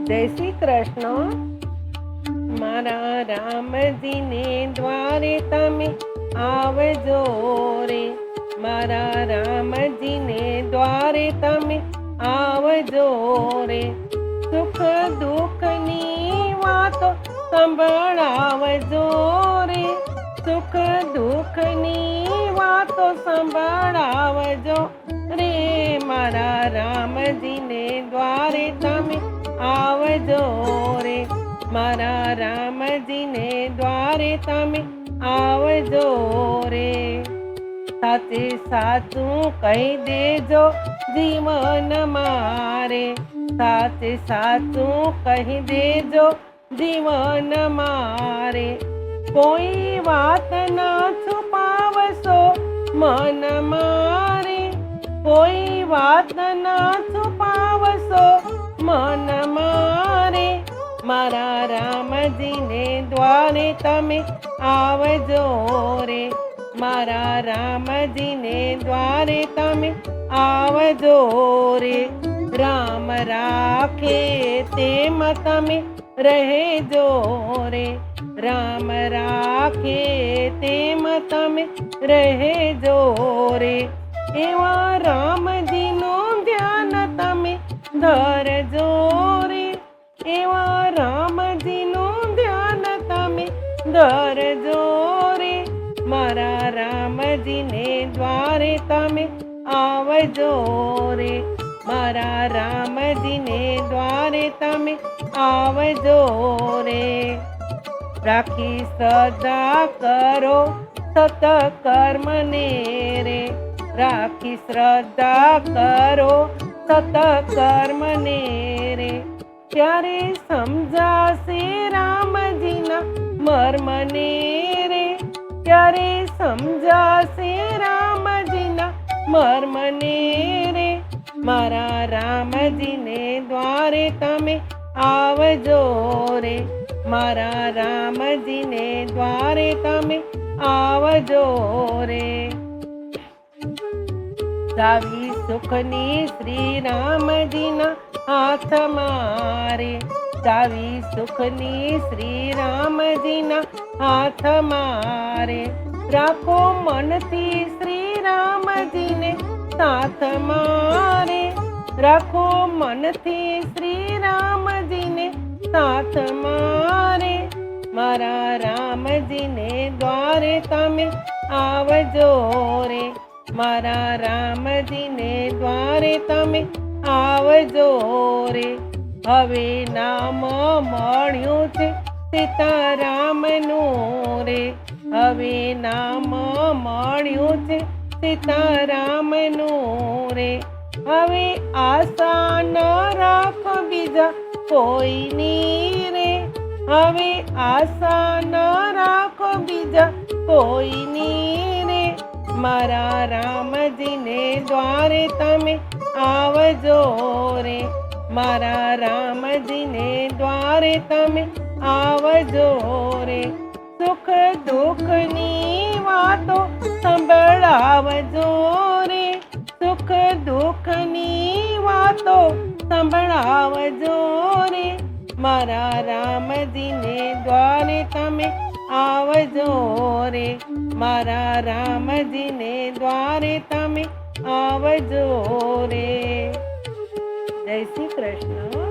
જય શ્રી કૃષ્ણ. મારા રામજીને દ્વારે તમે આવજો રે. મારા રામજીને દ્વારે તમે આવજો રે. સુખ દુઃખની વાતો સંભળાવજો રે. સુખ દુઃખની વાતો સંભળાવજો રે. મારા રામજીને દ્વારે તમે આવજો રે. મારા રામજીને દ્વારે તમે આવજો રે. સાચે સાચું કહી દેજો જીવન મારે. સાચે સાચું કહી દેજો જીવન મારે. કોઈ વાત ના છુપાવશો મન મારે. કોઈ વાત ના છુપાવશો મન મારે. મારા રામજીને દ્વારે તમે આવજો રે. મારા રામજીને દ્વારે તમે આવજો રે. રામ રાખે તેમ તમે રહેજો રે. રામ રાખે તેમ તમે રહેજો રે. એવા રામજીનું ધ્યાન તમે ધરજો રે. એવા રામજીનું ધ્યાન તમે ધરજો રે. મારા રામજીને દ્વારે તમે આવજો રે. મારા રામજીને દ્વારે તમે આવજો રે. રાખી શ્રદ્ધા કરો સતકર્મને રે. રાખી શ્રદ્ધા કરો સતકર્મને રે. ત્યારે સમજાશે રામજીના મર્મને રે. ત્યારે સમજાશે રામજીના મર્મને રે. મારા રામજીને દ્વારે તમે આવજો રે. મારા રામજીને દ્વારે તમે આવજો રે. ચાવી સુખની શ્રી રામજીના હાથમાં રે. ચાવી સુખની શ્રી રામજીના હાથમાં રે. રાખો મનથી શ્રી રામજીને સાથમાં રે. રાખો મનથી શ્રી રામજીને સાથમાં રે. મારા રામજીને દ્વારે તમે આવજો રે. મારા રામજીને દ્વારે તમે આવજો રે. હવે નામ મળ્યું છે સીતારામનું રે. હવે નામ મળ્યું છે સીતારામનું રે. હવે આશા ન રાખ બીજા કોઈની રે. હવે આશા ન રાખ બીજા કોઈની રે. મારા રામજીને દ્વારે તમે આવજો રે. મારા રામજીને દ્વારે તમે આવજો રે. સુખ દુઃખની વાતો સંભળાવજો રે. સુખ દુઃખની વાતો સંભળાવજો રે. મારા રામજીને દ્વારે તમે આવજો રે. મારા રામજીને દ્વારે તમે આવજો રે. જય શ્રી કૃષ્ણ.